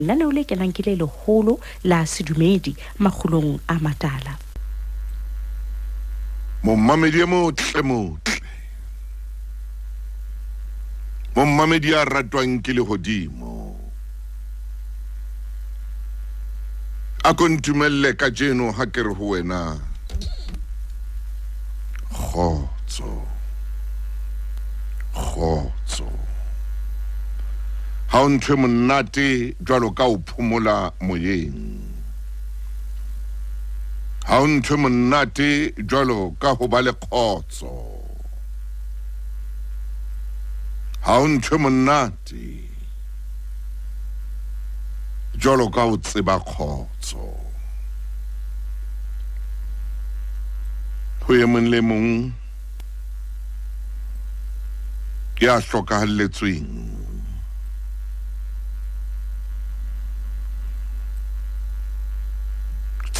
Lenaneo le kenang ke le leholo la sedumedi makgulong a matala. Mommamedi motle. Mommamedi a ratwang ke lehodimo. A kontumelle ka jeno ha ke re ho wena. Kgotso. Ha o ntho monate jwalo ka o phomola moyeng. Ha o ntho monate jwalo ka ho ba le kgotso. Ha o ntho monate jwalo ka o tseba kgotso. Ho ye mong le mong ya hlokahalletsweng.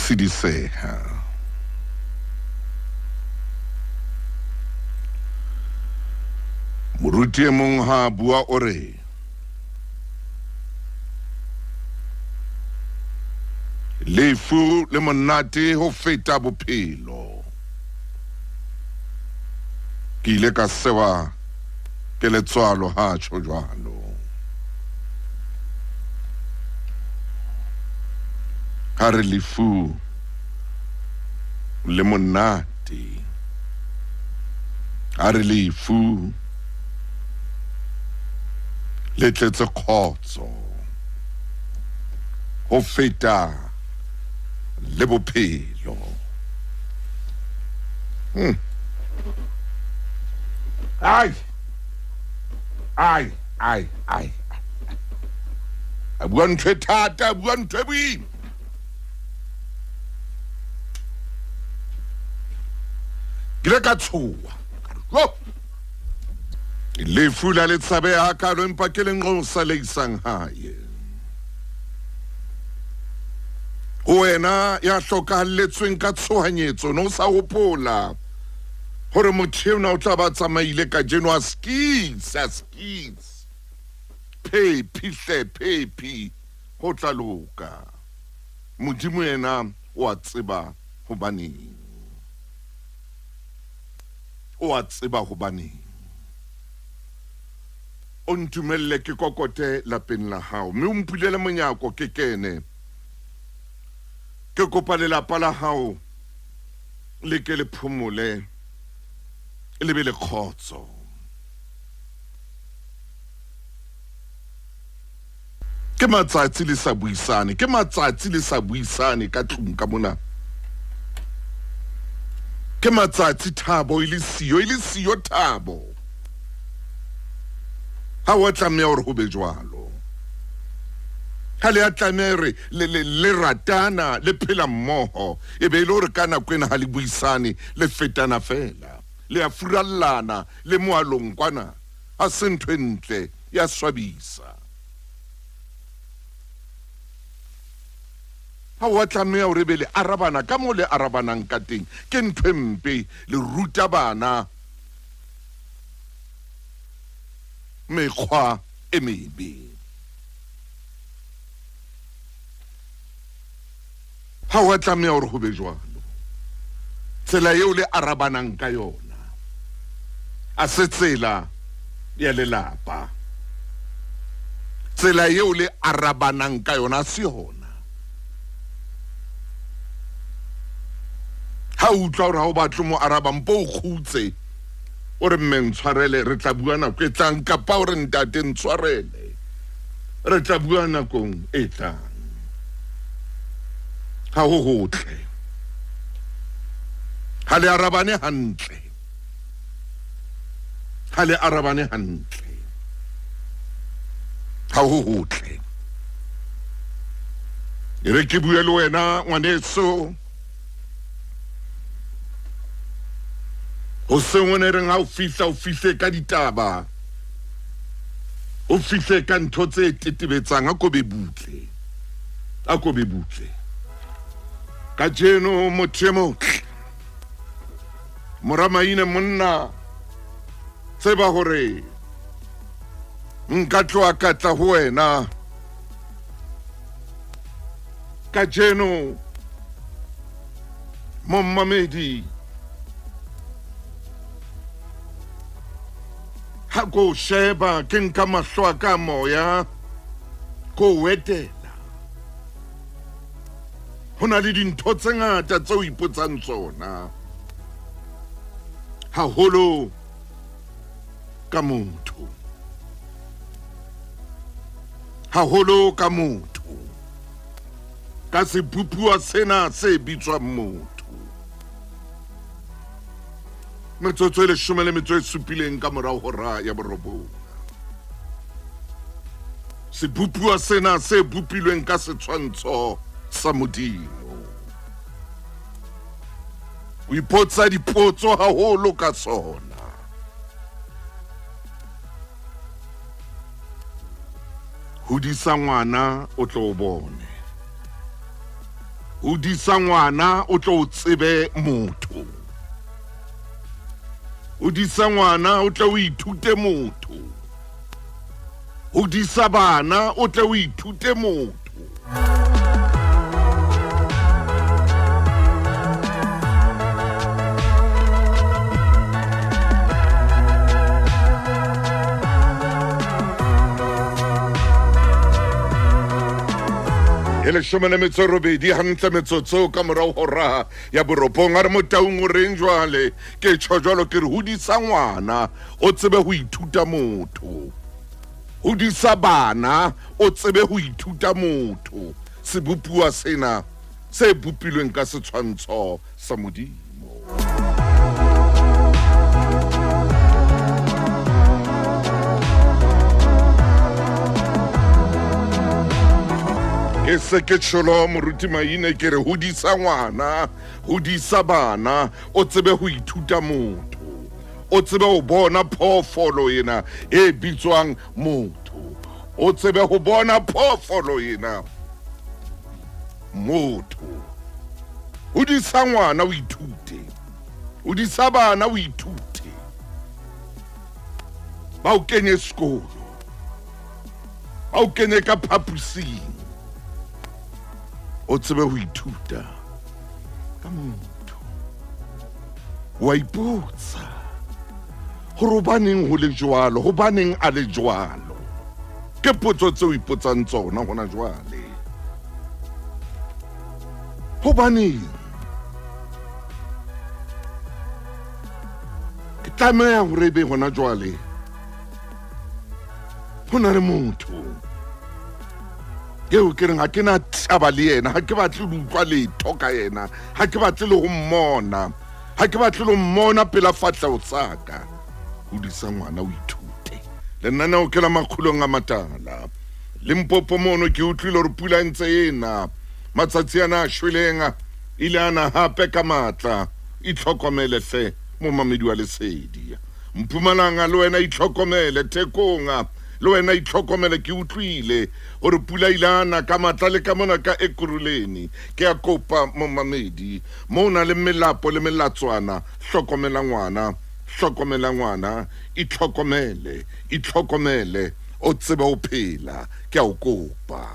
Sidiseha. Moruti e mong ha bua o re lefu le monate ho feta bophelo. Ke ile ka sewa ke letswalo ha tjho jwalo. Ha re lefu le monate. Ha re lefu le tletse kgotso ho feta le bophelo. Ai. A bua ntho e thata, a bua ntho e boima. Ke le ka tshoha. Lefu la le tshabeha kalo empa ke le nqosa le isang hae. Wena ya hlokahalletsweng ka tshohanyetso no sa hopola hore motho ona o tla ba tsamaile ka jeno a skis. Phephi ho tla loka. Modimo yena wa tseba hobaneng. O tseba hobaneng. O ntumelle ke kokote lapeng la hao. Mme o mpulele monyako ke kene. Ke kopa lelapa la hao le ke le phomole le be le kgotso. Ke matsatsi le sa buisane. Ke matsatsi le sa buisane ka tlung ka mona. Ke matsatsi Thabo ile siyo Thabo. Ha wa tlameha hore ho be jwalo. Ha le a tlameha le ratana le phela mmoho. E be ile hore ka nako ena ha le buisane le fetana fela. Le a furallana le moalong kwana. Ha se ntho e ntle ya swabisa. Ha wa tlameha hore be le arabana ka mo le arabanang ka teng. Ke ntho e mpe le ruta bana mekgwa e mebe. Ha wa tlameha hore ho be jwalo. Tsela eo le arabanang ka yona a se tsela ya lelapa. Tsela eo le arabanang ka yona se yona. Ha o utlwa hore ha o batla mo araba mpo o khutse o re mme ntshwarele re tla bua nako e tlang kapa o re ntate ntshwarele re tla bua nakong e tlang. Ha ho hotle. Ha le arabane hantle. Ha le arabane hantle. Ha ho hotle. E re ke bue le wena ngwaneso. O sengwe reng ha o fihle ka ditaba. O fihle ka ntho tse tetebetsang a ko be butle. A ko be butle. Ka jeno motho motle. Moramaine monna tseba hore nka tloa ka tla ho wena kajeno mommamedi ha ko sheba ke nka mahlo a ka moya ko wetela ho na le dintho tse ngata tse o ipotsang tsona haholo ka motho haholo ka motho ka sephuphuwa sena se bitswang motho metsotso e 17 ka morao hora ya borobong sephuphuwa sena se bopilweng ka setshwantsho sa Modimo o ipotsa dipotso haholo ka sona hodisa ngwana o tlo o bone hodisa ngwana o tlo o tsebe motho hodisa ngwana o tlo o ithute motho hodisa bana o tlo o ithute motho ele 18 hantle metsotso ka morao hora ya boropong a re mo taung o reng jwale ke tjhojalo ke re hodisa ngwana o tsebe ho ithuta motho hodisa bana o tsebe ho ithuta motho sebupuwa sena se bupilweng ka setshwantsho sa Modimo ke se ke tsholo moruti maine ke re hodisa ngwana hodisa bana o tsebe ho ithuta motho o tsebe ho bona phofolo ena e bitswang motho o tsebe ho bona phofolo ena motho hodisa ngwana o ithute hodisa bana o ithute ba o kenye sekolo ba o kenye ka phapusing o tsebe ho ithuta ka motho wa ipotsa hore hobaneng ho le jwalo hobaneng a le jwalo ke potso tse o ipotsang tsona hona jwale hobaneng ke tlameha hore be hona jwale hona le motho eo ke reng ha ke na taba le yena ha ke batle ho utlwa letho ka yena ha ke batle le ho mmona ha ke batle le ho mmona pela fatla o tsaka hodisa ngwana o ithute le nna o kela makgulong a matala Limpopo mono ke utlwile hore pula ntse ena matsatsi ana a shwelenga ile ana hape ka matla itlhokomele hle mo mamedi wa lesedi Mpumalanga le wena itlhokomele Thekonga le wena itlhokomele ke utlwile hore pula ilana ka matla le ka mona ka Ekurhuleni ke a kopa mo mamedi mo na le melapo le melatswana hlokomela ngwana itlhokomele o tsebe o phela ke a o kopa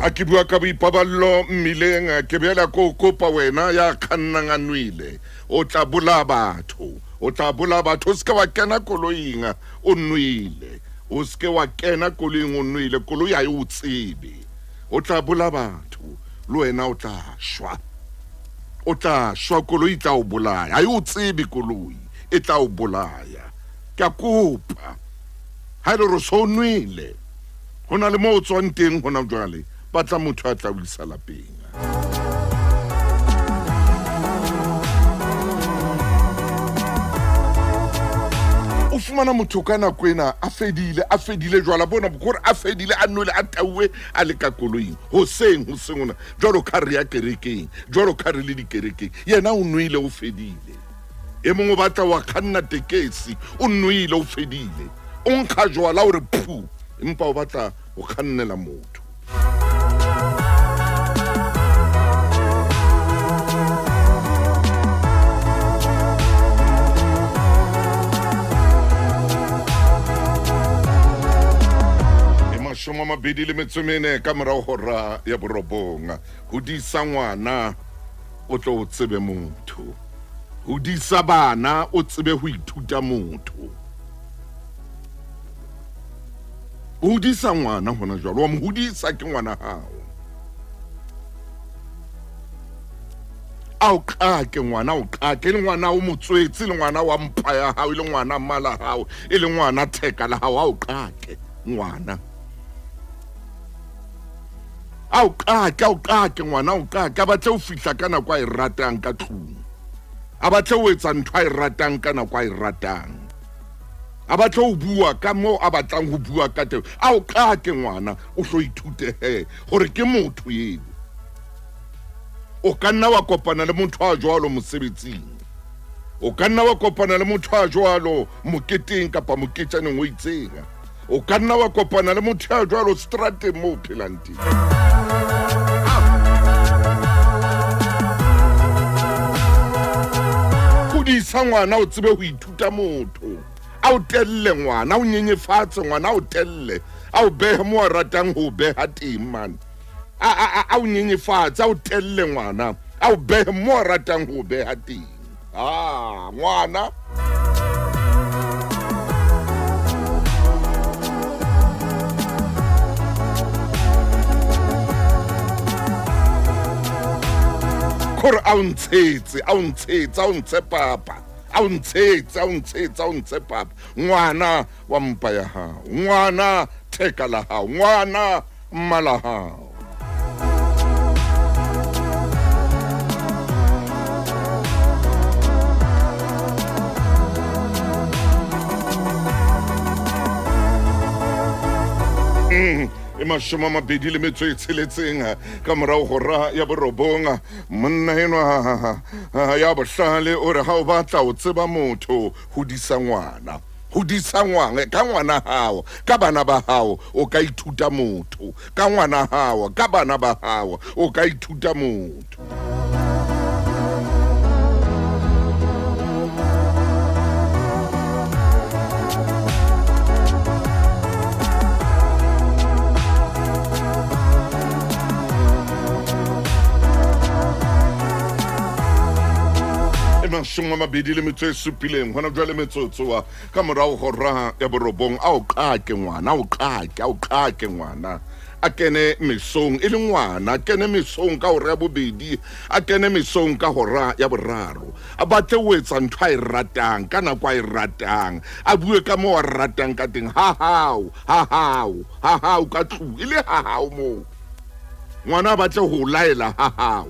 a ke bua ka boipaballo mmileng ke bela ko kopa wena ya khannang anwile o tla bula batho o ska wa kena koloing o nwile o ske wa kena koloing o nwile koloi a o tsebe o tla bula batho le wena o tla shwa koloi tla o bolaya a o tsebe koloi e tla o bolaya ke a kopa ha ile ro so nwile hona le mo o tswang teng hona jwale batla motho a tla o isa lapeng o fumana motho ka nako ena a fedile jwala bona bokore a fedile a nole a tauwe a le ka koloing hoseng ona jwalo ka re ya kerekeng jwalo ka re le dikerekeng yena o nwile o fedile e mongwe batla wa khanna tekesi o nwile o fedile o nkga jwala o re phu empa o batla o khannela motho mabedi le metsomene ka morao hora ya borobonga. Hodisa ngwana o tlo o tsebe motho. Hodisa bana o tsebe ho ithuta motho. Hodisa ngwana hona jwalo, wa mo hodisa ke ngwana hao. Ao qake ngwana, o qake le ngwana o motswetse, le ngwana wa mpa ya hao, le ngwana mala hao, e le ngwana theka la hao, ao qake ngwana. Ao qake ngwana, ao qake, a batle ho fihla ka nako a e ratang ka tlung. A batle ho etsa ntho a e ratang ka nako a e ratang. A batle ho bua ka moo a batlang ho bua ka teng. Ao qake ngwana, o hlo ithute he hore ke motho eo. O ka nna wa kopana le motho a jwalo mosebetsing. O ka nna wa kopana le motho a jwalo moketeng kapa moketjaneng o itseng. O ka nna wa kopana le motho a jwalo strateng moo phelang teng. Hodisa ngwana o tsebe ho ithuta motho. A o telle ngwana, o nyenyefatse ngwana, a o telle. A o behe mo a ratang ho beha teng man. A o nyenyefatse, a o telle ngwana, a o behe mo a ratang ho beha teng. Ngwana. Kore a o ntshe papa. A o ntshe papa. Ngwana wa mpa ya hao, ngwana theka la hao, ngwana mmala hao. E mashome a mabedi le metso e tsheletseng ka morao hora ya borobonga. Monna enwa ya bohlale o re ha o batla o tseba motho, hodisa ngwana. Hodisa ngwana ka ngwana hao, ka bana ba hao o ka ithuta motho. Ka ngwana hao, ka bana ba hao o ka ithuta motho. Mashome a mabedi le metso e supileng hona jwale metsotso ka morao hora ya borobong. Ao qake ngwana, ao qake ngwana. A kene mesong e le ngwana, a kene mesong ka hora ya bobedi, a kene mesong ka hora ya boraro. A batle ho etsa ntho a e ratang ka nako a e ratang. A bue ka moo a ratang ka teng. Ha hao ka tlung, e le ha hao moo. Ngwana a batle ho laela ha hao.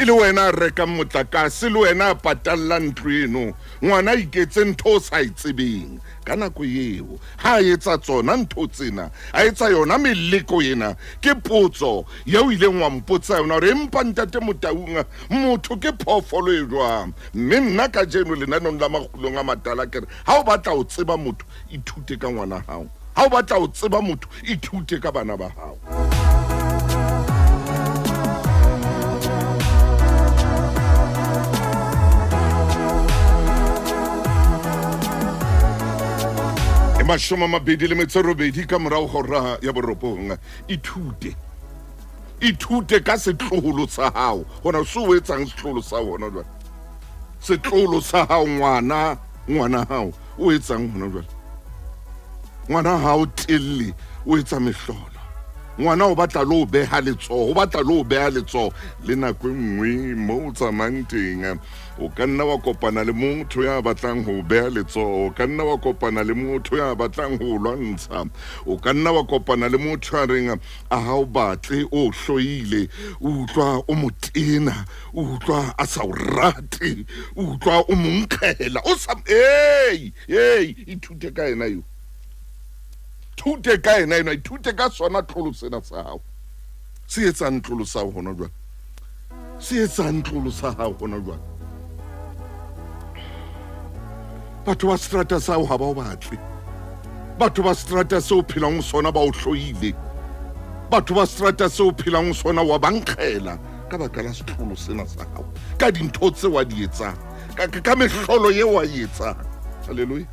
Le wena reka motlakase, le wena patalla ntlo eno. Ngwana iketse ntho o sa itsebeng ka nako eo. Ha etsa tsona ntho tsena, a etsa yona meleko ena. Ke potso ya o ile wa mpotsa yona re empa ntate Motaung motho ke phoofolo e jwang. Mme nna ka jeno lenanong la makgulong a matala ke re ha o batla o tseba motho, ithute ka ngwana hao. Ha o batla o tseba motho, ithute ka bana ba hao. Mashome a mabedi le metso e robedi ka morao hora ya borobong. Ithute ka setloholo sa hao. Hona se o etsang setloholo sa hona jwale. Setloholo sa hao ngwana hao o etsang hona jwale. Ngwana hao telle o etsa mehlolo. Ngwana o batla lo beha letsoho, o batla lo beha letsoho le nako nngwe mo tsamang teng. O ka nna wa kopana le motho ya batlang ho beha letsoho, o ka nna wa kopana le motho ya batlang ho lwantsha, o ka nna wa kopana le motho ya reng a ha o batle o hloile, o utlwa o motena, o utlwa a sa o rate, o utlwa o monkgela, o sa ithute ka ena yo. Thute ka ena ena, ithute ka sona tlolo sena sa hao. Se etsang tlolo sa hao hona jwale. Se etsang tlolo sa hao hona jwale. Batho ba strata sa hao ha ba o batle. Batho ba strata se o phelang sona ba o hloile. Batho ba strata se o phelang sona wa bankgela. ka baka la setlholo sena sa gago ka dintho tse wa di etsang ka mehlolo ye wa e etsang. Halleluja.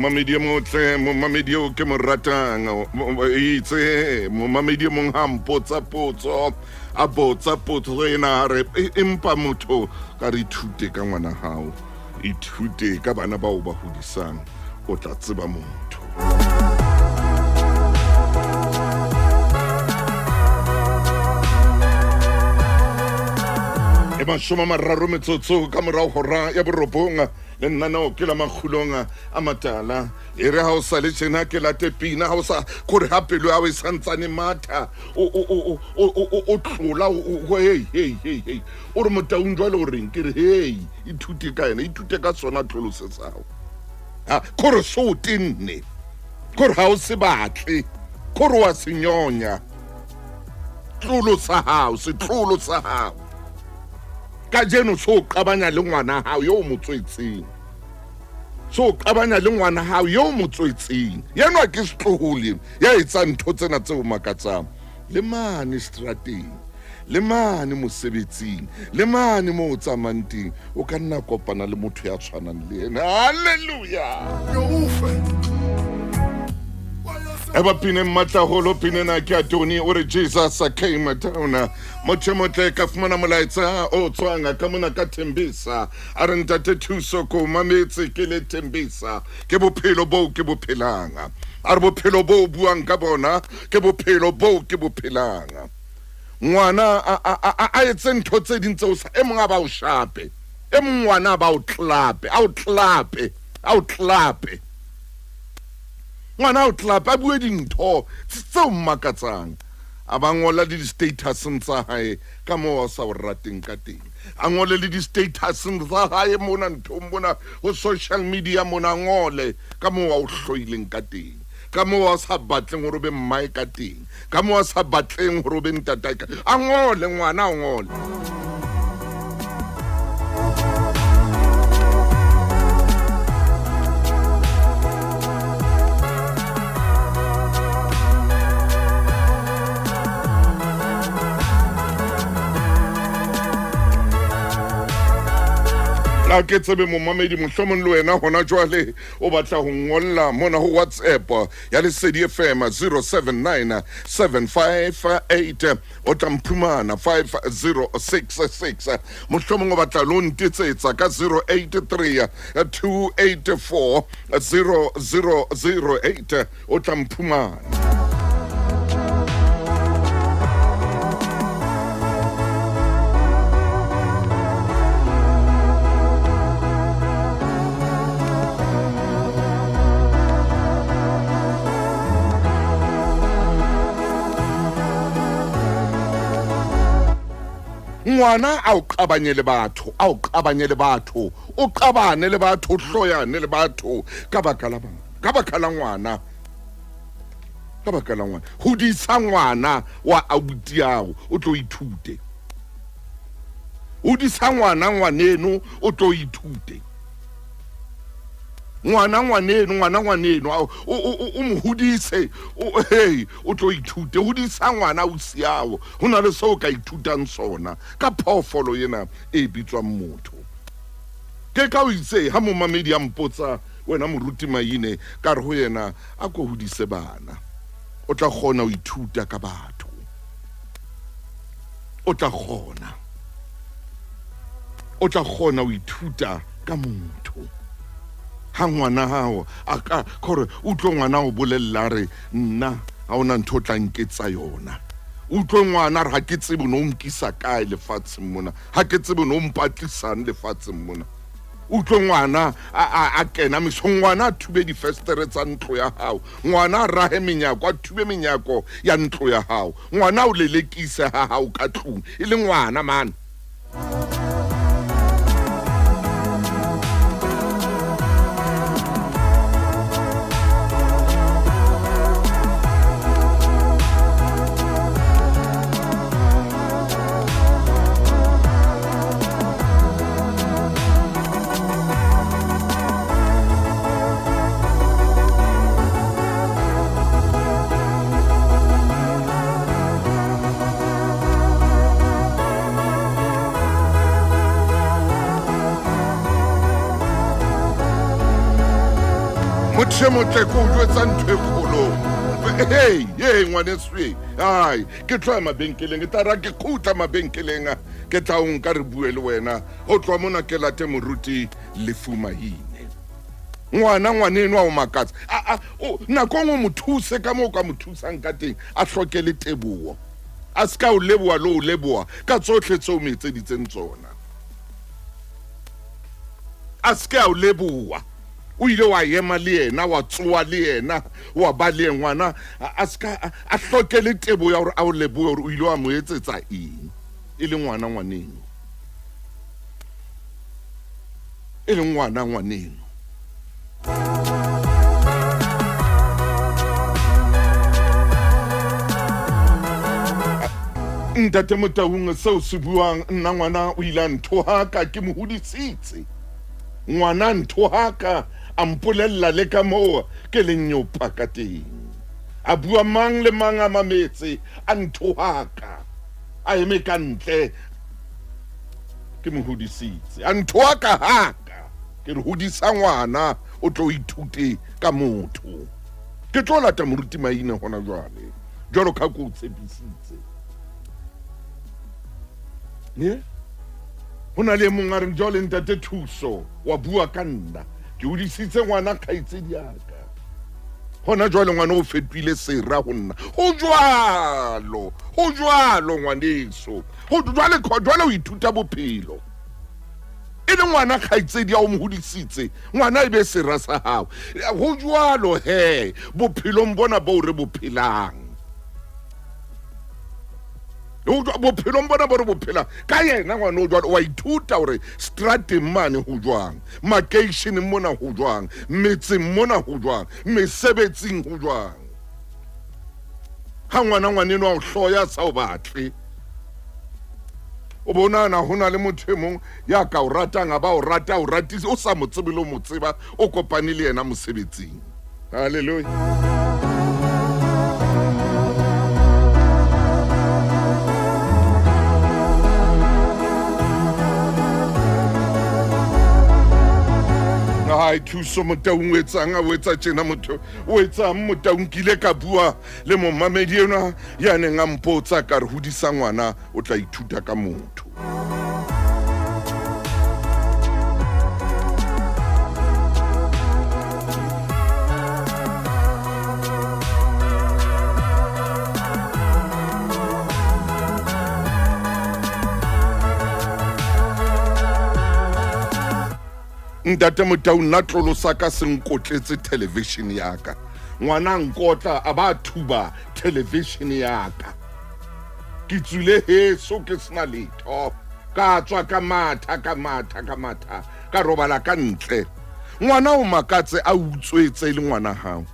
Mamedi motle mamedi o ke mo ratang itse mamedi mong hampotsa potso a botsa potso ena re empa motho ka re ithute ka ngwana hao ithute ka bana ba o ba hodisang o tla tseba motho. Mashome a mararo metsotso ka morao hora ya borobonga le nna nao ke la makgulong a matala e re ha o sa le tjena ke la tepina ha o sa gore ha pelo ya o e santsane matha o tlola hey o re motaung jwale o reng ke re hey ithute ka ena ithute ka sona tlolose sao gore so o tenne gore ha o se batle gore wa senyonya tlolo sa hao setlolo sa hao ka jeno so qabanya le ngwana hao yo motswetseng so qabanya le ngwana hao yo motswetseng yenwa ke setlohole ya etsa ntho tsena tse o makatsang le mane strateng le mane mosebetsing le mane mo o tsamanteng o ka nna kopana le motho ya tshwanang le ena. Haleluya. Eba pine mataholo pine na kia toni ore Jesus came down motle ka fumana molaetsa o tswanga ka mona ka Tembisa a re ntate thuso ko mametse ke le Tembisa ke bophelo bo ke bophelang a re bophelo bo buang ka bona ke bophelo bo ke bophelang ngwana a etse ntho tse dintse o sa e monga ba o shape e mongwana ba o clape a o clape ngwana o tlapa bue dintho tseo mmakatsang a ba ngola le di-status tsa hae ka moo a sa o rateng ka teng a ngole le di-status tsa hae mona nthong mona ho social media mona ngole ka moo a o hloileng ka teng ka moo a sa batleng hore o be mmae ka teng ka moo a sa batleng hore o be ntatae ka a ngole ngwana a ngole. a ke tsebe momamedi mohlomong le wena hona jwale o batla ho ngolla mona ho WhatsApp ya Lesedi FM 079 758 o tamphumana 5066 mohlomong o batla lo ntetsetsa ka 083 284 0008 o tamphumana. Ngwana a o qabanye le batho o qabane le batho hloyane le batho ka baka la ngwana hodisa ngwana wa abuti yago o tlo ithute hodisa ngwaneno o tlo ithute ngwaneno o mo hodise o tlo ithute hodisa ngwana o siago ho na le so ka ithutang sona ka phofolo yena e bitswang motho ke ka o itse ha momamedi a mpotsa wena moruti maine ka re ho yena a go hodise bana o tla kgona ho ithuta ka batho o tla kgona ho ithuta ka motho ha ngwana hao a ka gore utlo ngwana o bolella re nna ha ona ntho tla nketsa yona utlo ngwana re ha ke tsebe no nkisa kae lefatsheng mona ha ke tsebe no mpatlisang lefatsheng mona utlo ngwana a kena ngwana a thube difestere tsa ntlo ya hao ngwana a rahe menyako a thube menyako ya ntlo ya hao ngwana o lelekise ha hao ka tlung e le ngwana man. Motho motle ko o jwetsa ntho e kgolo. Hey ngwaneswe. Ai, ke tloa mabenkeleng, ke tara ke khutla mabenkeleng ke tla o nka re bue le wena. Ho tloa mona ke late moruti Lefumahine. Ngwaneno wa o makatsa. Nako ngwe mo thuse ka mo ka mo thusang ka teng, a hloke le teboho. A ska o leboa lo o leboa ka tsohle tseo metseditseng tsona. A ska o leboa. O ile wa yema le yena, wa tsoa le yena, wa ba le ngwana, a ska a hloke le tebo ya hore a o leboe hore o ile wa mo etsetsa eng. E le ngwaneng. E le ngwaneng. Ntate Motaung seo se buang nna ngwana o ile nthoha ka ke mo hodisitse. Ngwana nthoha ka a mpolella le ka moo ke le nyopa ka teng. A bua mang le mang a mametse a nthoha ka. A eme ka ntle ke mo hodisitse. A nthoha ka haka ke re hodisa ngwana o tlo ithute ka motho. Ke tlo lata moruti Maina hona jwale. Jwalo ka go tsebisitse. Ne? Hona le mong a re jwale ntate Thuso wa bua ka nna. Ke hodisitse ngwana kgaitsedi yaka. Hona jwale ngwana o fetwile sera ho nna. Ho jwalo ngwaneso. Ho jwale o ithuta bophelo. E le ngwana kgaitsedi ya o mo hodisitse, ngwana e be sera sa hao. Ho jwalo bophelong bona bo re bophelang. Bophelong bona bo re bophela ka yena ngwana o jwalo wa ithuta hore strateng mane ho jwang, makeisheneng mona ho jwang, metseng mona ho jwang, mesebetsing ho jwang. Ha ngwaneno wa o hloya sa o batle. O bonana hona le motho e mong ya ka o ratang, a ba o rata o ratise o sa mo tsebe le mo tseba, o kopane le yena mosebetsing. Hallelujah. Hai Thuso Motaung o etsa tjena motho o etsang Motaung kile ka bua le momamedi ena ya neng a mpotsa ka re hodisa ngwana o tla ithuta ka motho. Ntate Motaung nna tlolo sa ka se nkotletse television ya ka. Ngwana nkotla a ba thuba television ya ka. Ke tswile heso ke sena letho. Ka tswa ka matha ka robala ka ntle. Ngwana o makatse a utswetse le ngwana hao.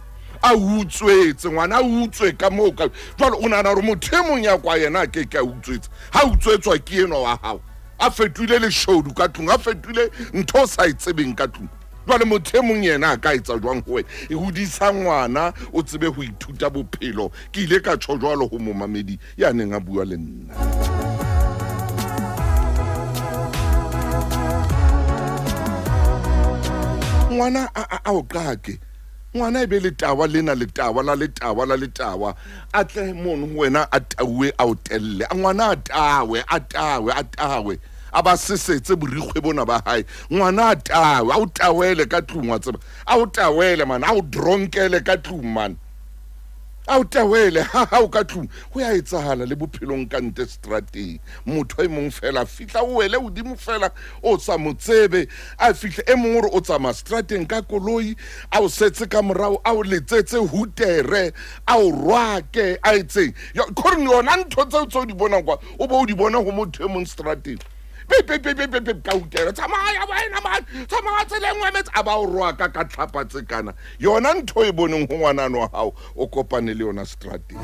A utswetse ngwana a utswe ka moo ka. Jwale o nana re motho e mong ya kwa yena ke ka utswetse. Ha utswetswa ke eno wa hao. A fetwile le shodu ka tlung, a fetwile ntho sa itsebeng ka tlung. Jwale motho e mong yena a ka etsa jwang ho wena? E hodisa ngwana o tsebe ho ithuta bophelo. Ke ile ka tjho jwalo ho momamedi ya neng a bua le nna. Ngwana a o qake. Ngwana e be le tawa lena le tawa a tle mono ho wena a tauwe a o telle. Ngwana a tawe a ba sesetse borikgwe bona ba hae. Ngwana a tawe a o tawele ka tlung wa tseba. A o tawele man, a o dronkele ka tlung man. A o tawele ha o ka tlung ho ya etsahala le bophelong ka nte strateng. Motho e mong fela fihla o wele o dimo fela o sa motsebe a fihla e mong hore o tsama strateng ka koloi a o setse ka morao a o letsetse hutere a o rwake a etseng khore yona ntho tseo di bona kwa o bo di bona ho motho e mong strateng. Ka utela tsamaya wena man tsamaya tseleng wa metsi a ba o rwaka ka tlhapa tsekana yona ntho e boneng ho ngwanano wa hao o kopane le yona strateng.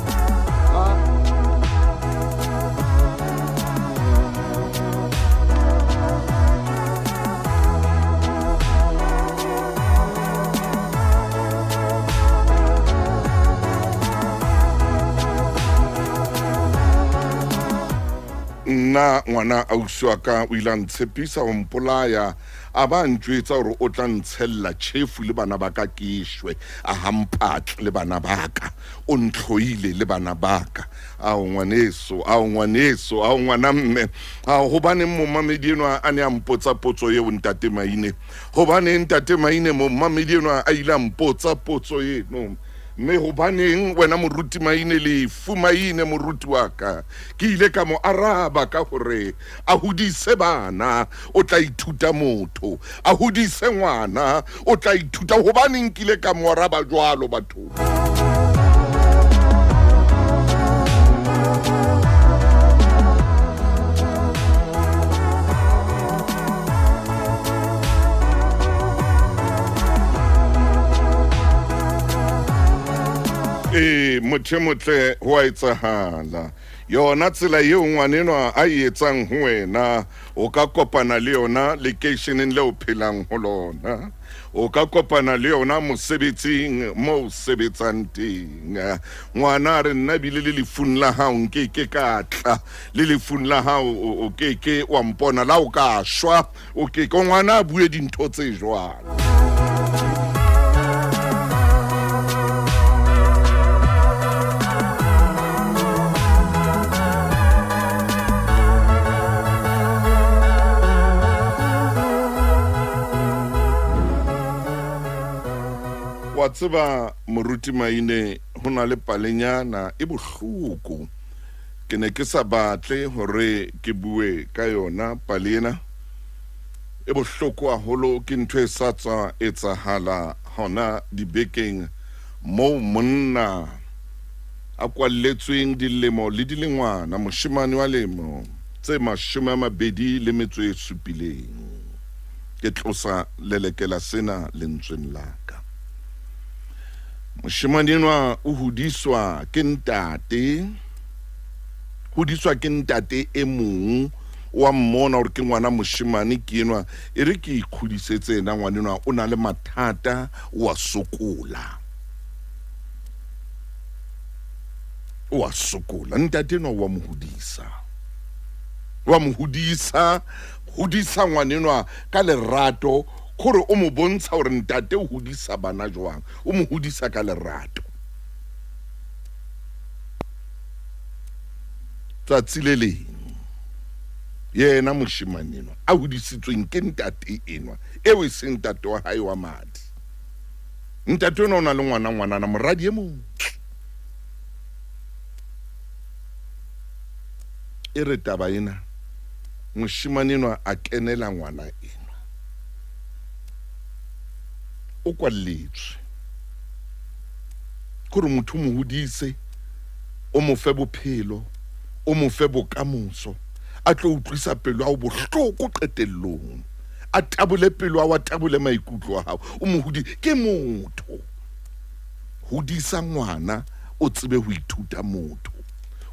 nna ngwana ausi wa ka o ile a ntshepisa go mpolaya a ba ntšwetsa gore o tla ntshella tšhefu le bana ba ka kešwe a hampatle le bana ba ka o ntlhoile le bana ba ka ao ngwaneso ao ngwana mme gobaneng mommamedi enwa a ne a mpotsa potso eo ntate Maine gobaneng ntate Maine mommamedi enwa a ile a mpotsa potso eno mme gobaneng wena moruti Maine lefu Maine moruti wa ka ke ile ka mo araba ka gore a hodise bana o tla ithuta motho a hodise ngwana o tla ithuta gobaneng ke ile ka mo araba jwalo batho motle ho a etsahala yona tsela eo ngwanenwa a etsang ho wena o ka kopana le yona locationeng le o phelang ho lona o ka kopana le yona mosebetsing mo sebetsang teng ngwana re nna bile le lefung la hao nke ka tla le lefung la hao o ke wa mpona la o ka shwa o ke ngwana a bue dintho tse jwalo wa tseba moruti Maine ho na le palenyana e bohloko ke ne ke sa batle hore ke bue ka yona palena e bohloko haholo ke ntho e sa tswa etsahala hona dibekeng mo monna a kwalletsweng dilemo le dilengwana moshemane wa lemo tse 27 ke tlosa lelekela sena lentsweng la ka moshemane o hodiswa ke ntate e mong wa mmona gore ke ngwana moshemane ke enwa e re ke ikgodisetse na ngwanenwa o na le mathata wa sokola ntate enwa wa mohodisa hodisa ngwanenwa ka lerato gore o mo bontsha gore ntate o hodisa bana jwang o mo hodisa ka lerato tsatsi le leng yena moshemane enwa a hodisitsweng ke ntate enwa eo e seng ntate wa hae wa madi ntate enwa o na le ngwana moradi e mong e re taba ena moshemane enwa a kenela ngwana enwa o kwalletswe gore motho mo hodise o mo fe bophelo o mo fe bokamoso a tlo utlwisa pelo a bohloko qetellong a tabole pelo a tabole maikutlo a hao o mo hudi ke motho hodisa ngwana o tsebe ho ithuta motho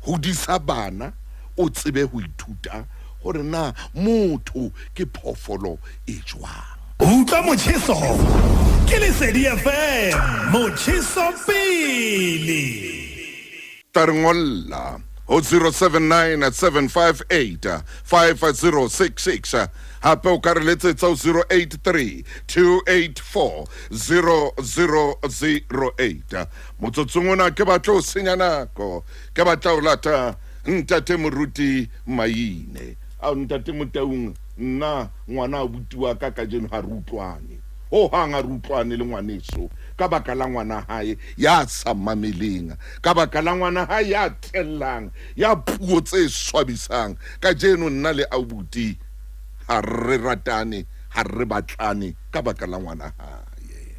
hodisa bana o tsebe ho ithuta gore na motho ke phofolo e jwang utlwa motjheso ke Lesedi FM motjheso pele taringolla o 079-758-5066 hape o ka re letsetsa o 083-284-0008 motsotsong ona ke batla o senya nako ke batla o lata ntate moruti Maine a ntate Motaung nna ngwana a butiwa ka jeno ha rutlwane o hanga rutlwane le ngwaneso ka baka la ngwana hae ya sa mameleng ka baka la ngwana hae ya tellang ya puo tse swabisang ka jeno nna le abuti ha re ratane ha re batlane ka baka la ngwana hae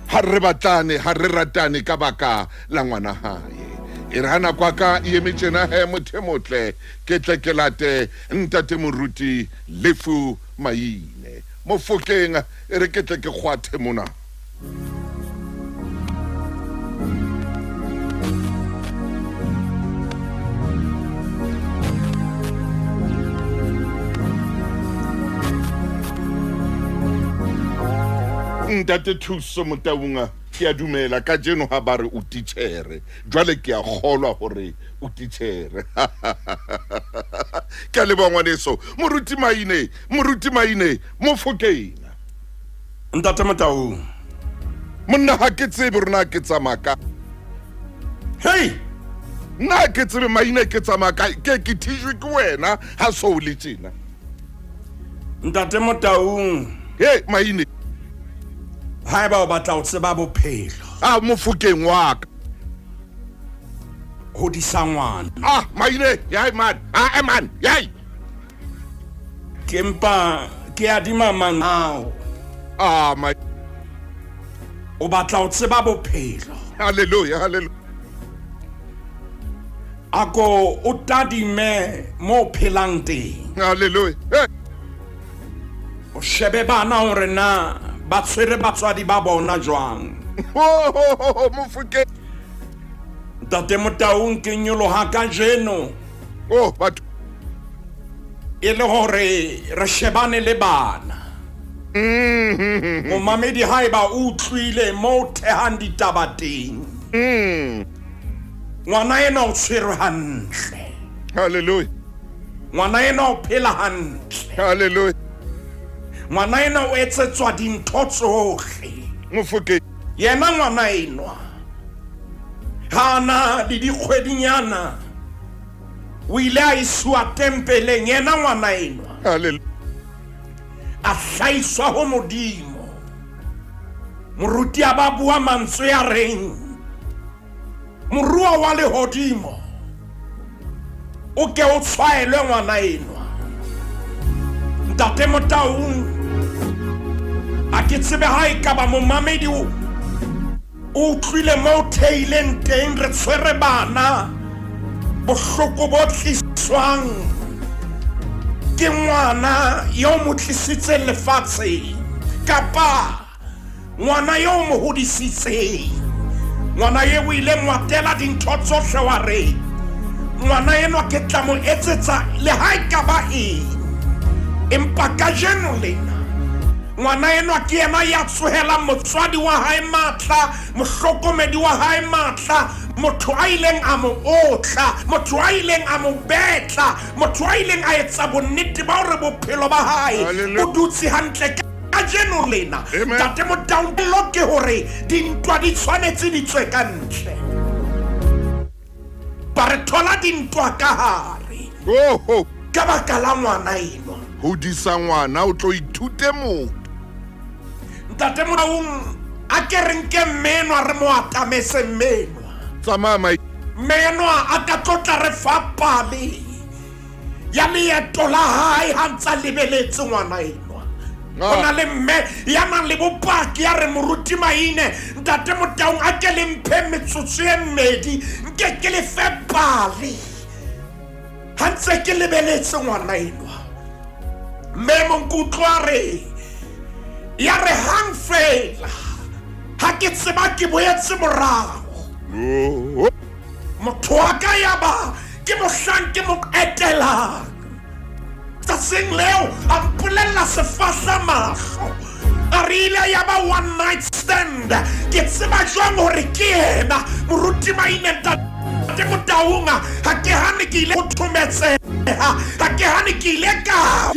ha re batlane ha re ratane ka baka la ngwana hae irana kwa ka iemetsena he motle ke tlekelate ntate moruti lefu Maine mo fokeng e re ke tle ke khwathe mona ntate thuso Motaunga ke a dumela ka jeno ha ba re o titjhere jwale ke a kgolwa hore o titjhere ke a leba ngwaneso moruti maine mo Fokeng Ntate Motaung monna ha ke tsebe rona ke tsamaka hey na ke tsebe maine ke tsamaka ke thijwe ke wena ha so le tjena Ntate Motaung hey maine ha ba o batla o tseba bophelo mo Fokeng wa ka ho disangwana maine yai man man yai kempa ke adima manao my o batla o tseba bophelo hallelujah ako o tadime mo phelang teng hallelujah hey o shebe bana hore na ba tshwere batswadi ba bona jwang mo Fokeng Ntate Motaung ke nyoloha ka jeno but e le hore re shebane le bana mo mamedi haeba o utlwile mo thehang ditaba teng ngwana ena o tshwere hantle hallelujah ngwana ena o phela hantle hallelujah ngwana ena o etsetswa dintho tsohle mo Fokeng yena ngwana enwa hana le dikgwedinyana o ile a iswa tempeleng yena ngwana enwa hallelujah a hlaiswa ho Modimo moruti a ba bua mantswe ya reng moruo wa lehodimo o ke o tshwaelwe ngwana enwa Ntate Motaung a ke tsebe ha e ka ba momamedi o utlwile mo theileng teng re tshwere bana bohloko bo tliswang ke ngwana yo mo tlisitse lefatshe kapa ngwana yo mo hodisitse ngwana ye o ile ngwatela dintho tsohle wa re ngwana eno ke tla mo etsetsa le ha e ka ba empa ka jeno lena ngwana eno ke ena ya tsohela motswadi wa hae matla mohlokomedi wa hae matla motho a ileng a mo otla motho a ileng a mo betla motho a ileng a etsa bonnete ba hore bophelo ba hae bo dutse hantle ka jeno lena Ntate Motaung lo ke hore dintwa di tshwanetse di tswe ka ntle ba re thola dintwa ka hare ka baka la ngwana eno ho disa ngwana o tlo ithute motho Ntate Motaung a ke renke menwa re mo atamese menwa tsamama menwa a ka tlotla re fapale ya leeto la hae ha ntsa lebeletse ngwana enwa ona le mme ya nang le bopaki ya re moruti maine Ntate Motaung a ke le mphe metsotso e mmedi nke ke le fapale ha ntse ke lebeletse ngwana enwa mme mo nkutlwa re ya re hang fela ha ke tseba ke boetse morago motho wa ka ya ba ke mohlang ke mo etelang tsatsing leo a mpolella sefahla mahlo a re ile ya ba one night stand ke tseba jwang hore ke yena moruti maine Ntate Motaung ha ke hane ke ile ho thometseha ha ke hane ke ile ka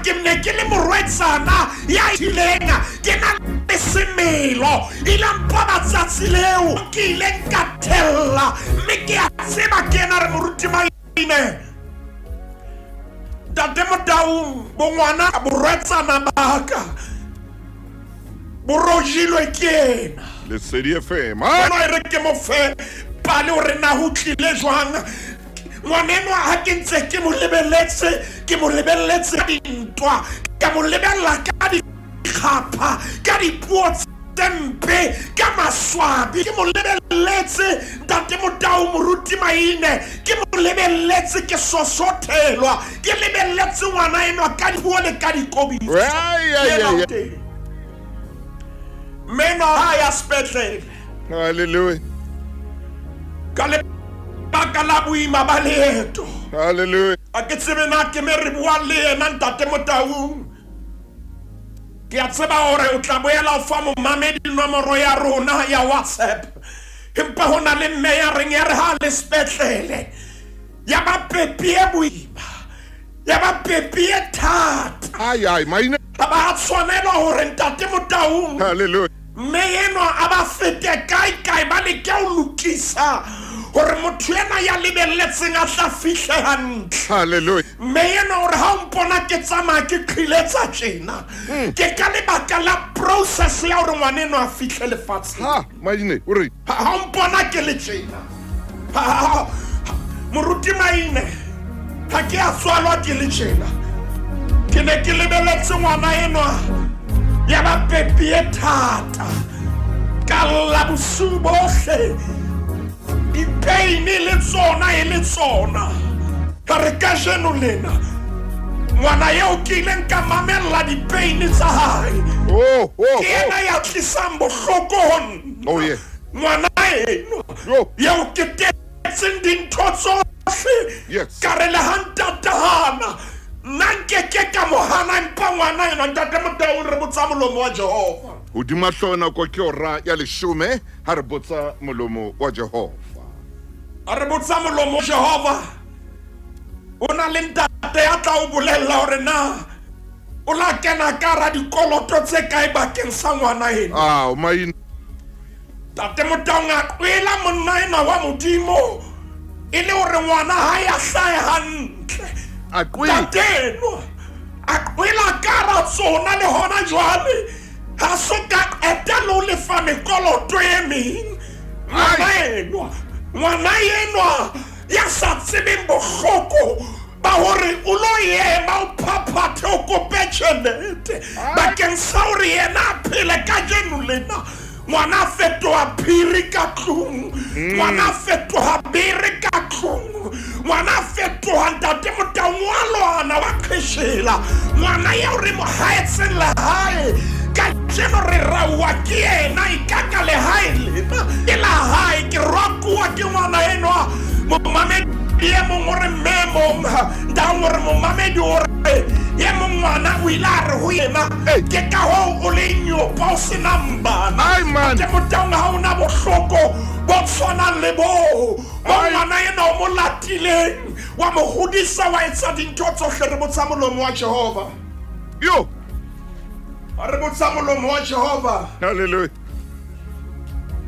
ke mne ke le morwetsana ya ileng ke na le semelo ile mpa batsatsi leo ke ile ka thella mme ke a tseba ke na re moruti maine Ntate Motaung bongwana borwetsana baka borojilwe ke ena le Lesedi FM bona re ke mo fe pale o re na ho tlile jwang ngwaneno ha ke ntse ke mo lebelletse dintwa ka mo lebella ka di khapa ka di puo tempe ka maswabi ke mo lebelletse Ntate Motaung moruti maine ke mo lebelletse ke sosothelwa ke lebelletse ngwana eno ka di puo le ka di kobi meno haya spetlele hallelujah ka baka la boima ba leeto hallelujah a ke tsebe na ke me re bua le ena Ntate Motaung ke a tseba hore o tla boela o fa momamedi nomoro ya rona ya WhatsApp empa ho na le mme ya reng ya re ha le sepetlele ya ba pepie boima ya ba pepie thata ai maine ba tshwanela hore ntate Motaung hallelujah mme enwa a ba fete kae ba le ke o lokisa hore motho ena ya lebelletseng a tla fihle hantle hallelujah mme enwa hore ha o mpona ke tsamaya ke qhiletsa tjena ke ka lebaka la process ya hore ngwana enwa a fihle lefatsheng ha maine o re ha o mpona ke le tjena moruti Maine ha ke a tswalwa ke le tjena ke ne ke lebelletse ngwana enwa ya ba pepie thata ka la bosiu bohle dipeini le tsona e le tsona ka re ka jeno lena ngwana eo ke ileng ka mamella dipeini tsa hae ke ena ya tlisang bohlokong oh yeah ngwana eno yeo ke tetseng dintho tsohle yes ka re le hantatahana nna nkeke ka mohana empa ngwana eno ntate Motaung re botsa molomo wa Jehova hodima hlona ko ke ora ya 10 ha re botsa molomo wa Jehova a re botsa molomo wa Jehova o na le ntate ya tla o bolella hore na o la kena ka ra dikoloto tse kae bakeng sa ngwana eno maine ntate Motaung a kwela monna ena wa Modimo e le hore ngwana ha ya hlae hantle a kwi tateno a kwela ka ra tsona le hona jwale ha so ka etelo le fa mekoloto e meng ngwana enwa ya sa tsebeng bohloko ba hore o lo ema o phaphathe o kope tjhelete bakeng sa hore yena a phele ka jeno lena ngwana fetoha phiri ka tlung ngwana fetoha bere ka tlung ngwana fetoha ntate Motaung wa lwana wa qheshela ngwana ya hore mo haetseng la hae ka jeno re rawa ke ena ikaka le hae lena e la hae ke rwakuwa ke ngwana enwa momamedi ye mong hore mme mong ndang hore momamedi hore ye mong ngwana o ile a re ho yena ke ka ho o le nyopa o sena mbana ntate Motaung ha ona bohloko bo tshwanang le bo ngwana ena o mo latileng wa mo hodisa wa etsa dintho tsohle re botsa molomo wa Jehova yo re botsa molomo wa Jehova hallelujah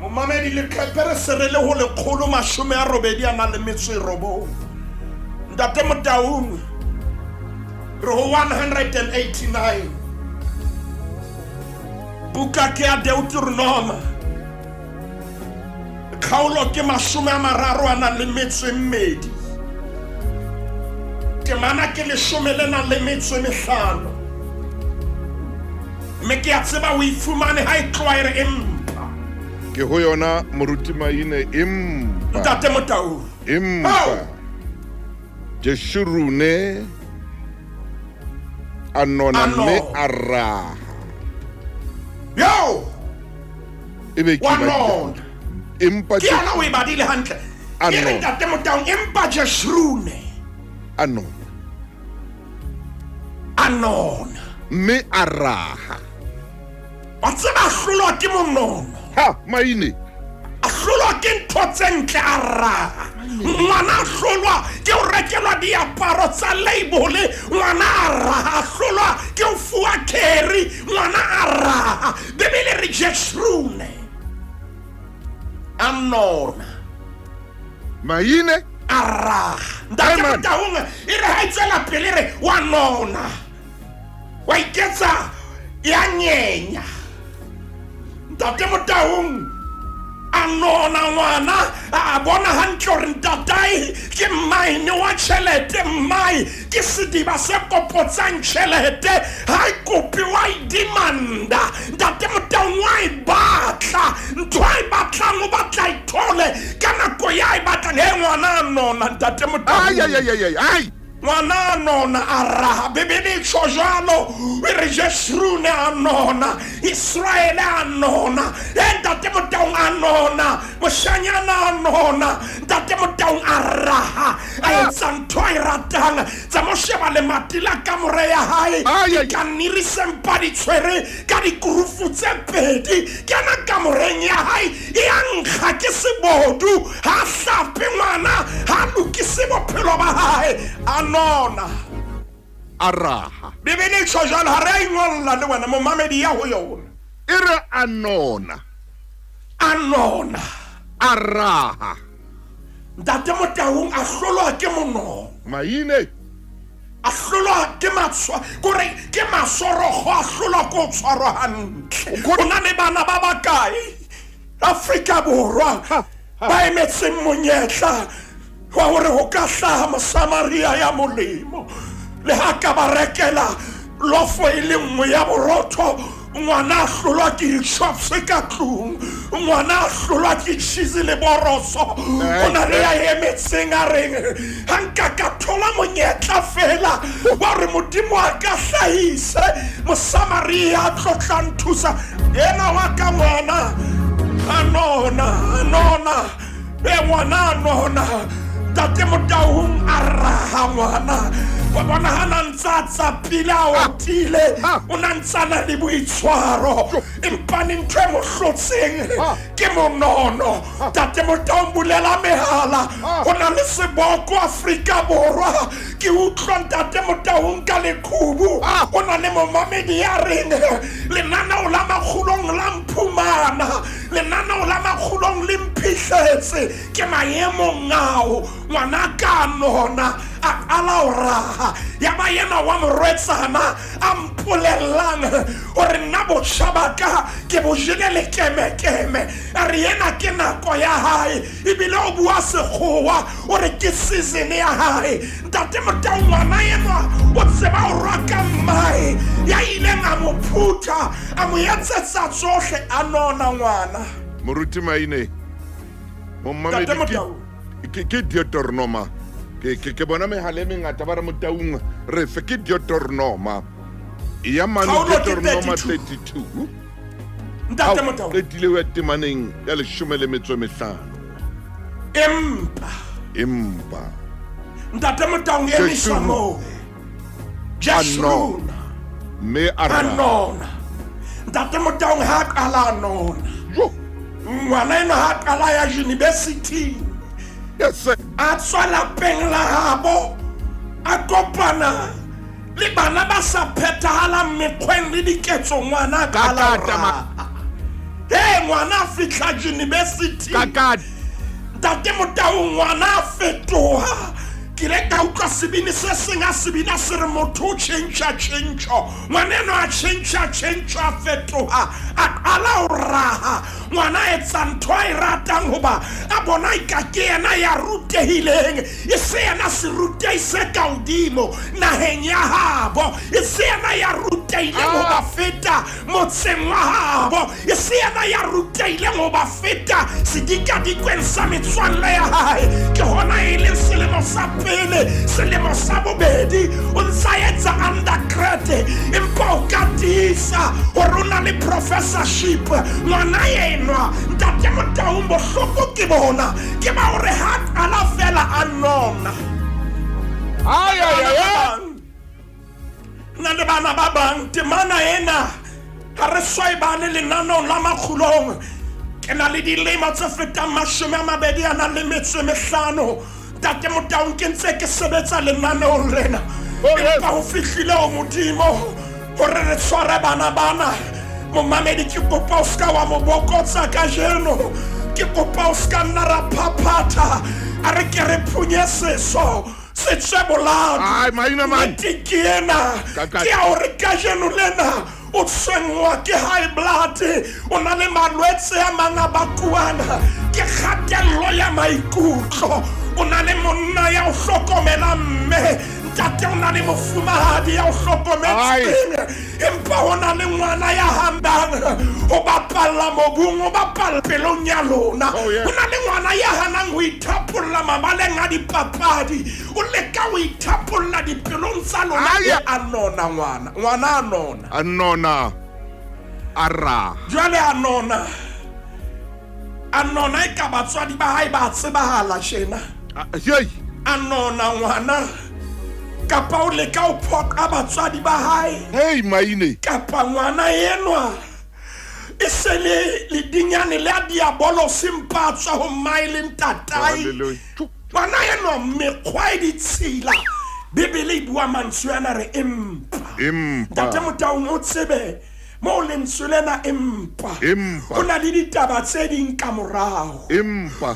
momamedi le khepere serele ho 189 ntate Motaung re ho 189 buka ke a Deuteronoma khaolo ke 32 temana ke 15 me ke a tseba o ifumane ha e tloire empa ke ho yona moruti Maine empa ntate Motaung empa Jeshurune anona me ara yo ebe ke wanon empa ke ana o e badile hantle ke re ntate Motaung empa Jeshurune anon me araha wa tseba hlolwa ke monono ha Maine a hlolwa ke ntho tse ntle a raha ngwana a hlolwa ke o rekelwa diaparo tsa label ngwana a raha a hlolwa ke o fuwa kheri ngwana a raha bebele re Jeshurune anona Maine a raha ntate Motaung e re ha itswela pele re wa nona wa iketsa ya nyenya ntate Motaung anona ngwana a bona hantle hore ntatai ke Maine wa tjhelete mmai ke sediba se kopotsang tjhelete ha e kopi wa idimanda ntate Motaung wa e batla ntho a e batlang o batla e thole ka nako ya e batlang he ngwana anona ntate Motaung ai ngwana nona a raha bebele tshojalo re Jesrune a nona Israel a nona ntate Motaung a nona moshanyana a nona ntate Motaung a raha a etsa ntho a ratang tsa mo sheba le matila ka more ya hae ka nirise mpa di tshwere ka dikurufu tse pedi kana ka moreng ya hae e ankga ke sebodu ha hlape ngwana ha lokise bophelo ba hae nona araha bebele tshojalo ha re ngolla le wena mo mamedi ya ho yona ere anona araha ntate Motaung a hlolwa ke mono maine a hlolwa ke matswa kore ke masorogo a hlolwa ko tshwaro hantle ona le bana ba bakae Afrika Borwa ba emetseng monyetla wa hore ho ka hlaha Mosamaria ya molemo le ha ka ba rekela lofo e le nngwe ya borotho ngwana a hlolwa ke di-shops ka tlung ngwana a hlolwa ke cheese le boroso o na le ya emetseng a reng ha nka ka thola monyetla fela wa re Modimo a ka hlahise Mosamaria a tlotla nthusa ena wa ka ngwana anona ngwana anona ntate Motaung a raha ngwana wa bona hana ntsa pila o tile o na ntsana le boitshwaro empane ntwe mo hlotseng ke monono ntate Motaung bulela mehala o na le seboko Afrika Borwa ke utlwa ntate Motaung ka lekhubu o na le momamedi ya reng lenanao la makgulong la mphumana lenanao la makgulong le mphihletse ke maemong ao ngwana ka nona a ala o raha ya ba yena wa morwetsana a mpolellang hore nna botjhabaka ke bo jele le kemekeme a re yena ke nako ya hae ebile o bua sekgowa hore ke season ya hae ntate Motaung ngwana yena o tseba o raka mmae ya ileng a mo phutha a mo etsetsa tsohle a nona ngwana moruti maine mo mamedi ke Deuteronoma ke bona megala e mengata ba re Motaung re fe ke Deuteronoma ya mane Deuteronoma 32 ntate Motaung re dile wa temaneng ya 15 empa ntate Motaung e miswa mo Jesrune me anona ntate Motaung ha kala nona ngwana ena ha kala ya university yes a tswa lapeng la habo a kopana le bana ba sa phethahala mekgweng le diketso ngwana ka la ngwana a fihla university ntate Motaung ngwana a fetoha ke le ka utlwa sebini se seng a sebina se re motho o change ngwana eno a change a fetoha a qala o raha ngwana etsa ntho a ratang hoba a bona eka ke yena ya rutehileng e se yena se rutehi se ka hodimo naheng ya habo e se yena ya rutehileng hoba feta motseng wa habo e se yena ya rutehileng hoba feta sedikadikweng sa metswalle ya hae ke hona e leng selemo sa pele selemo sa bobedi o ntsa etsa undergrad empa o katisa hore o na le professorship ngwana yenwa ntate Motaung bohloko ke bona ke ba hore ha ala fela a nona na le bana ba bang temana ena ha re swai bane lenanong la makgulong ke na le dilema tse fetang 25 ntate Motaung ke ntse ke sebetsa lenanong lena empa ho fihlile o Modimo hore re tshware bana momamedi ke kopa o ska wa mo bokotsa ka jeno ke kopa o ska nna ra phaphata a re ke re phunye seso se tsebola ke ena ke a hore ka jeno lena o tshwengwa ke high blood o na le malwetse a mang a bakuana ke kgatello ya maikutlo o na le monna ya o hlokomela mme ntate o na le mofumahadi ya o hlokometseng empa ho na le ngwana ya hambang o bapalla mobung o bapalla pelong ya lona ho na le ngwana ya hanang ho ithapolla mabaleng a dipapadi o leka ho ithapolla dipelong tsa lona anona ara jwale anona e ka batswadi ba hae ba tsebahala shena anona ngwana kapa o leka ho phoqa batswadi ba hae maine kapa ngwana enwa e se le dinyane le a diabolo sempatswa ho maileng tatai ngwana enwa mekgwa e ditshila Bibele e bua mantswe ana re empa ntate Motaung o tsebe mo le ntswelena empa o na le ditaba tse ding ka morao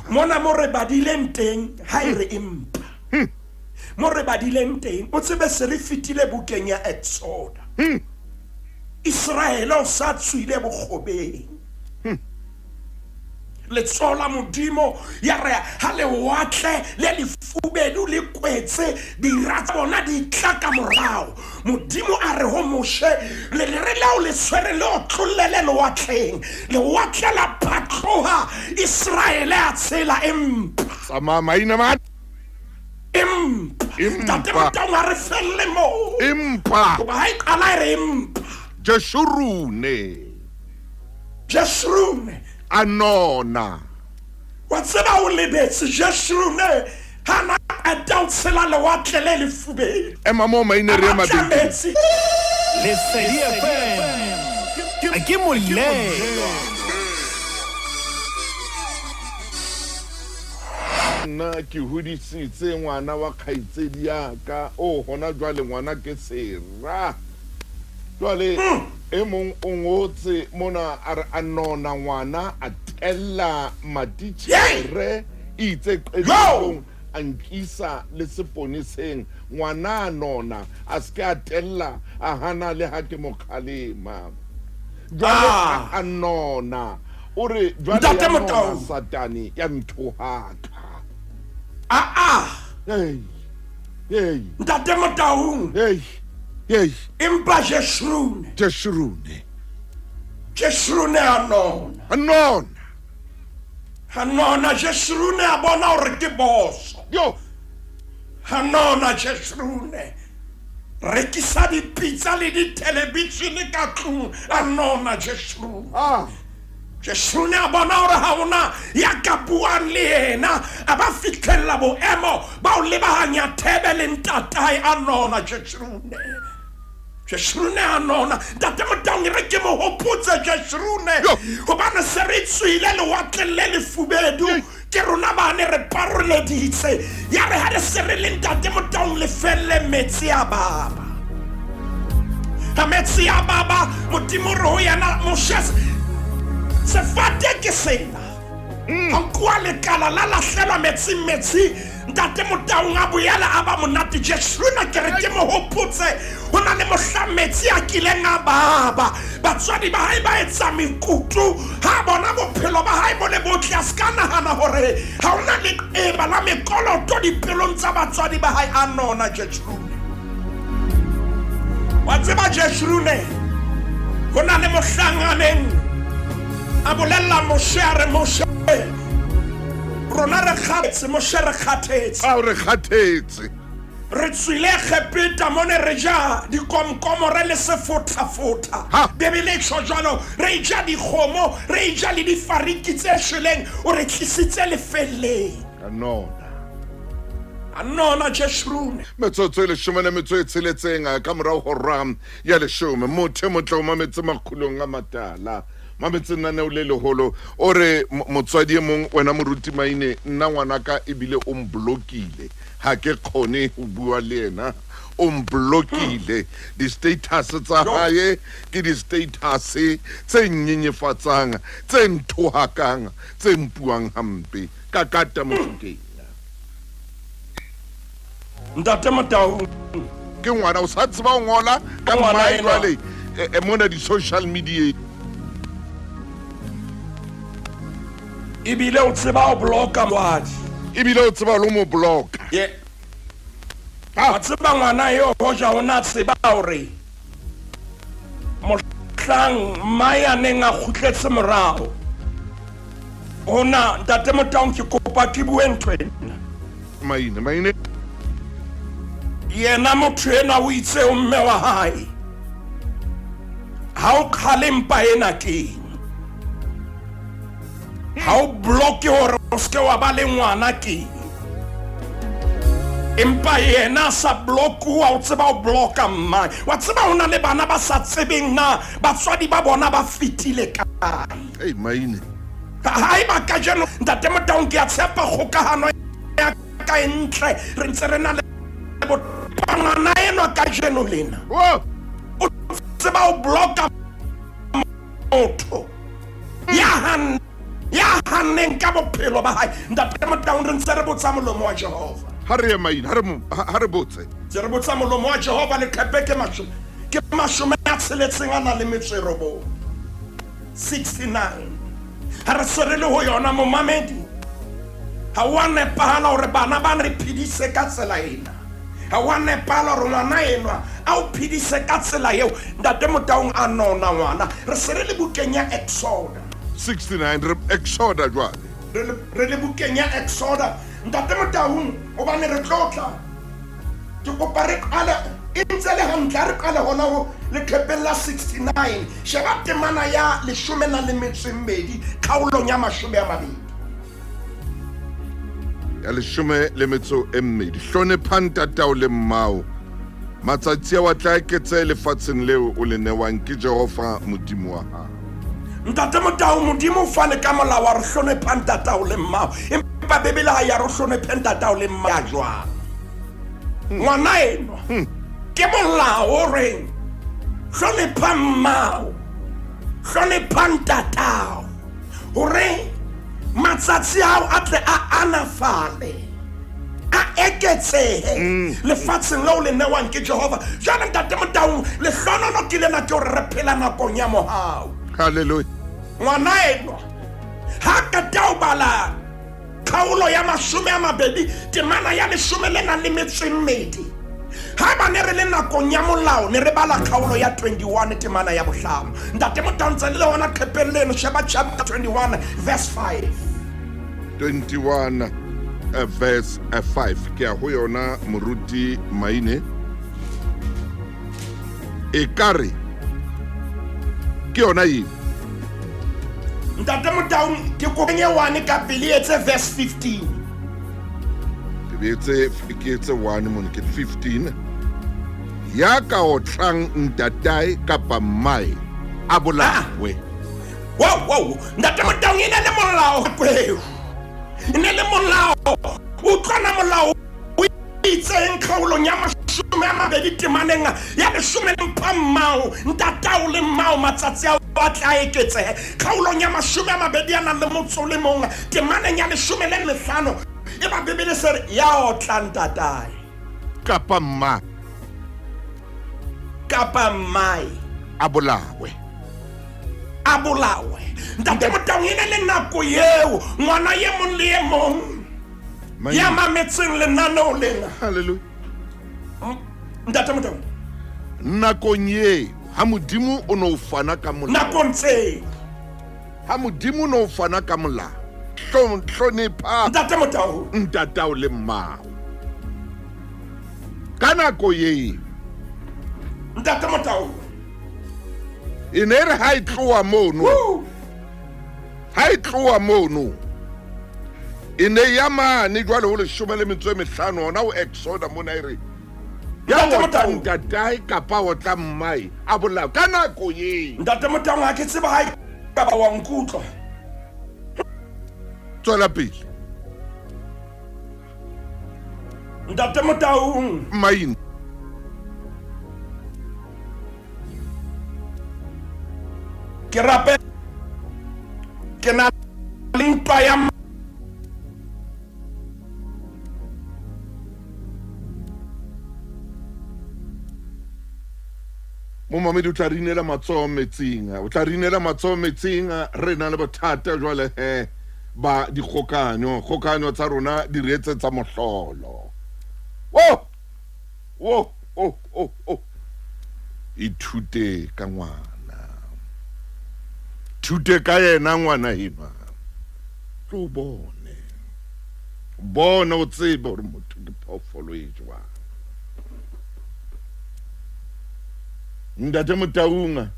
mona mo re badileng teng ha e re empa mo re badileng teng o tsebe se re fitile bukeng ya Exoda Israel o sa tswile bogobeng le tsola modimo ya re ha le watle le lefubedu le kwetse diratsa bona di tlaka morao modimo a re ho moshe le re la o le swere le o tlollele le watleng le watle la patloha Israel a tsela empa maina man ntate Motaung a re felle mo empa ba hai qala re empa Jeshurune anona wa tseba o lebetse Jeshurune hana a dautsela le watle le lefube mo maina re mabedi Lesedi FM ke molelo nna ke hodisitse ngwana wa kgaitsedi ya ka hona jwale ngwana ke sera jwale mong o ngotse mona a re anona ngwana a tella matitjhere itse qedilong a nkisa le seponeseng ngwana anona a ska a tella a hana le ha ke mokhalema jwale anona o re jwale ya satani ya nthohaka ntate Motaung empa Jeshurune anona Jeshurune a bona hore ke boso anona Jeshurune rekisa dipizza le di-television ka tlung anona Jeshurune a bona hore ha ona ya ka buang le yena a ba fitlhella boemo ba o lebaganya thebe le ntatai anona Jeshurune anona ntate Motaung re ke mo hopotse Jeshurune hobane se re tswile le watle le lefubedu ke rona bane re paroleditse ya re ha re se re le ntate Motaung le felle metsi a baba ha metsi a baba modimo ro yana moshes se fate ke sena kwa le kala la hlelwa metsi ntate Motaung a boela a ba monate Jeshurune ke re ke mo hopotse ho na le mohlametsi a kileng a baba batswadi ba hae ba etsa mekutu ha bona bophelo ba hae bo le botle a ska nahana hore ha ona le eba la mekoloto dipelong tsa batswadi ba hae anona Jeshurune wa tseba Jeshurune ho na le mohlanganeng a bolella Moshe rona re kgatse Moshe re kgathetse re tswile Egepeta mone re ja dikomkomo re le sefotafota Bibele e jwalo re ja dikgomo re ja le difariki tse shweleng o re tlisitse lefelleng anona Jeshurune metsotso le shomane metso e tsheletseng ka morao ho ram ya leshome motho motle o mametse makhulong a matala mametse nna le leholo o re motswadi mong wena moruti maine nna ngwana ka ebile o mblokile ha ke khone ho bua le yena o mblokile di status tsa hae ke di status tse nyenyefatsang tse nthohakang tse mpuang hampe ka kata mofukeng ntate Motaung ke ngwana o sa tseba o ngola ka mmae le mona di social media ibile o tseba o bloka mwadi ibile o tseba lo mo bloka wa tseba ngwana yo hoja ona tseba hore mohlang maya neng a khutletse morao ona ntate Motaung ke kopa ke bue ntwena Maine yena motho ena o itse o mme wa hae ha o khale mpa ena keng ha o block hore o ske wa ba le ngwana keng empa yena sa block wa o tseba o blocka mma wa tseba ona le bana ba sa tsebeng na batswadi ba bona ba fitile kae hey Maine hai ba ka jeno ntate Motaung ke a tshepa kgokahano ya ka entle re ntse re na le botana eno ka jeno lena o tseba o blocka motho ya haneng ka bophelo ba hae ntate Motaung re ntse re botsa molomo wa Jehova Hare Maine hare botse re botsa molomo wa Jehova le khepe ke mashume ya tseletseng ana le metserobo 69 ha re sorele ho yona mo mamedi ha wa nepahala hore bana ba re phidise ka tsela ena ha wa nepahala hore ngwana enwa a o phidise ka tsela eo ntate Motaung a nona ngwana re sorele bukenya Exodus 69 Exodus jwale re le bukenya Exodus ntate Motaung o bane re tlotla ke kopa re qala intse le hantle re qala hona ho le khepella 69 sheba temana ya 12 khaulong ya 20 ya 12 hlonepha ntatao le mmao matsatsi a wa tla eketse lefatsheng leo o le newang ke Jehova modimo wa hao ntate Motaung modimo o fane ka molao wa re hlonepha ntatao le mmao empa bebele ha ya re hlonepha ntatao le mmao ya jwang ngwana eno ke molao re hlonepha mmao hlonepha ntatao hore matsatsi ao a tle a anafale a eketsehe lefatsheng leo le newang ke Jehova jana ntate Motaung le hlonono ke lena ke hore re phela nakong ya mohao haleluya ngwana eno ha ka tao bala khaolo ya 20 temana ya 12 ha ba ne re le nakong ya molao ne re bala khaolo ya 21 temana ya bohlano ntate Motaung tsa le hona khepelleno sheba chapter 21 verse 5 21 verse 5 ke a ho yona moruti Maine e kare ke yona yi ntate Motaung ke kopenye 1 ka pele etse verse 15 ke etse 1 mon ke 15 ya ka o tlang ntatai kapa mai abolawe wow ntate Motaung ina le molao kweo ina le molao o tsana molao o itseng khaulong ya 20 temaneng ya 10 mmao ntatao le mmao matsatsi a batla eketse khaulong ya 20 ana le motso le mong temaneng ya 15 e ba bebele sere ya o tlantatai kapa mai abolawe ntate Motaung ina le nako yeo ngwana ye mong le ye mong ya mametseng lenaneo lena haleluya ntate Motaung nakong ye ha modimo o no fana ka molao nakong tse ha modimo o no fana ka molao hlonepha ntate Motaung ntatao le mmao ka nako ye ntate Motaung e ne re ha e tloa mono e ne ya mane jwale ho 15 ona o Exodus mona ire ya ntatai kapa o tla mmai a bolao ka nako ye ntate Motaung ha ke tseba ha ka ba wa nkutlwa tswela pele ntate Motaung Maine ke rape ke na limpa ya mo mamedi o tla rinela matsoho metsing re na le bothata jwale ba dikgokanyo tsa rona di reetse tsa mohlolo ithute ka ngwana, thute ka yena ngwana enwa, tlo bone o tsebe hore motho ke phoofolo e jwang. Ntate Motaunga,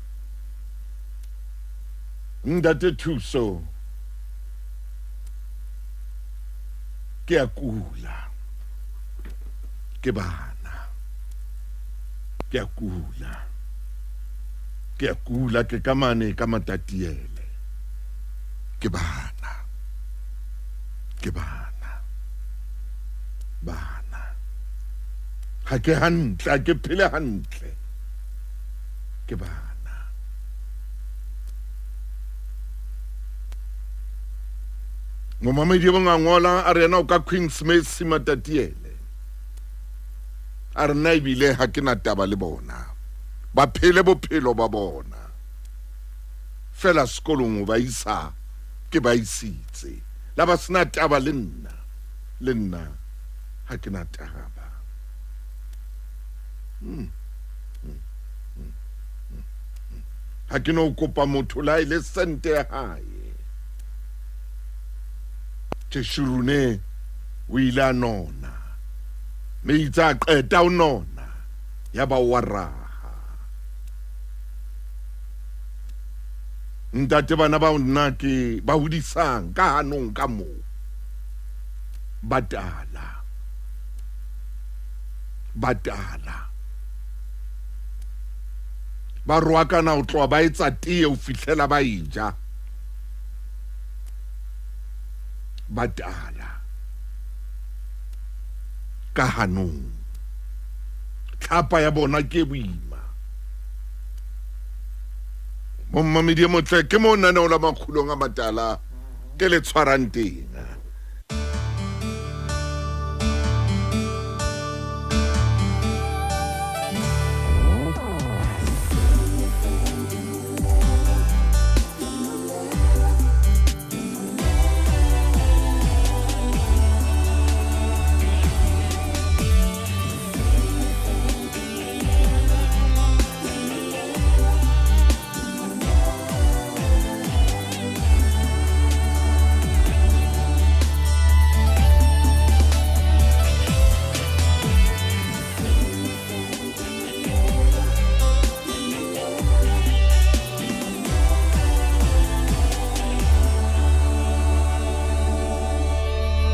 Ntate Thuso, ke a kula, ke bana, ke a kula, ke kamane ka matatiele, ke bana, ha ke hantle, ha ke phele hantle, ke bana. Ngomamedi ba ngola a re yena o ka Queensmith matatiele, a re nna ebile ha ke na taba le bona, ba phele bophelo ba bona, fela sekolong ba isa ke ba isitse, la ba sena taba le nna ha ke na taba. Ha ke no kopa motho la ile sente ya hae, Tshurune o ile a nona, me itsa qeta o nona ya ba wa raha. Ntate bana ba nna ke ba hodisang ka hanong ka mo batala ba roakana o tloa ba etsa tee o fihlela ba ija, batala ka hanong, tlhapa ya bona ke boima. Mommamedi motle ke mo naneo la makgulong a matala ke le tshwarang teng.